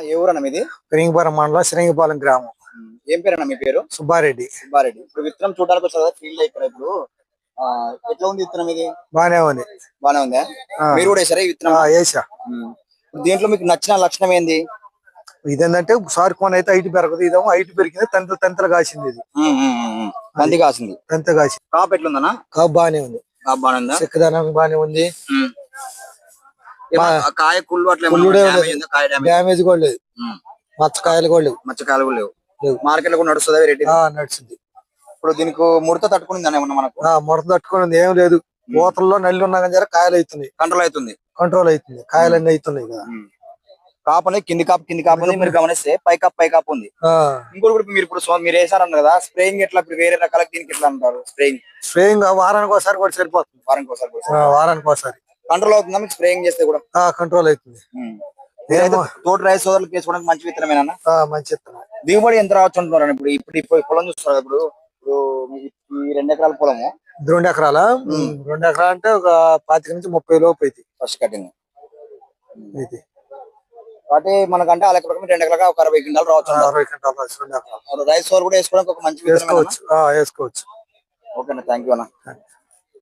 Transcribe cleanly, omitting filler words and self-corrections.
ఏ ఊరన్నా మీది? శ్రీంగిపురం మండలం శ్రీంగిపాలెం గ్రామం. ఏం పేరన్నా మీ పేరు? సుబ్బారెడ్డి. సుబ్బారెడ్డి. ఇప్పుడు విత్తనం చూడడానికి వచ్చారు కదా ఫీల్డ్ ఇక్కడ ఇప్పుడు ఎట్లా ఉంది విత్తనం ఇది? బానే ఉంది. బానే ఉందా? మీరు కూడా వేసారా ఈ విత్తనం? వేసా. దీంట్లో మీకు నచ్చిన లక్షణం ఏంది? ఇదేంటంటే సార్కోన్ అయితే హైట్ పెరగదు, ఇదేమో హైట్ పెరిగింది, తంతలు కాసింది. ఇది తంతి కాసింది. తంత కాసింది. కాపు ఎట్లుందన్నా? కాపు బానే ఉంది. కాపు బానే ఉందా? చెక్కదనం బానే ఉంది. కాయ కుళ్ళు అట్లా డ్యామేజ్ కూడా లేదు. మచ్చకాయలు కూడా లేవు. మచ్చకాయలు కూడా లేవు. మార్కెట్ లో కూడా నడుస్తుందా రేట్? నడుస్తుంది. ఇప్పుడు దీనికి ముడత తట్టుకుని మనకు ముడత తట్టుకుని ఏం లేదు. పూతల్లో నల్లి ఉన్నా కానీ కాయలు అవుతుంది. కంట్రోల్ అవుతుంది. కాయలన్నీ అవుతున్నాయి కదా. కాపు అనేది కింది కాపు మీరు గమనిస్తే పై కాపు ఉంది. ఇంకోటి కూడా మీరు వేసారన్నారు కదా స్ప్రేయింగ్ ఎట్లా వేరే రకాల దీనికి ఎట్లా అంటారు? స్ప్రేయింగ్ వారానికి ఒకసారి కూడా సరిపోతుంది. వారానికి ఒకసారి కంట్రోల్ అవుతుందా మీకు స్ప్రేయింగ్ చేస్తే కూడా? కంట్రోల్ అవుతుంది. తోట రైస్ సోదరులకు వేసుకోవడానికి మంచి విత్తనమేనా? మంచి విత్తనం. దిగుబడి ఎంత రావచ్చు అంటున్నారు? ఇప్పుడు పొలం చూస్తున్నారు. ఇప్పుడు ఈ 2 ఎకరాల పొలము 2 ఎకరాల 2 ఎకరాలు అంటే ఒక 25 నుంచి 30 లోపు అయితే ఫస్ట్ కటింగ్ అయితే కాబట్టి మనకంటే ఆ లెక్క ప్రకారం 2 ఎకరాలకు ఒక 60 క్వింటాలు రావచ్చు. 60 క్వింటాలు రైస్ రైస్ సోర్ కూడా వేసుకోవడానికి ఒక మంచి వేసుకోవచ్చు. ఓకేనా, థ్యాంక్ యూ అన్న.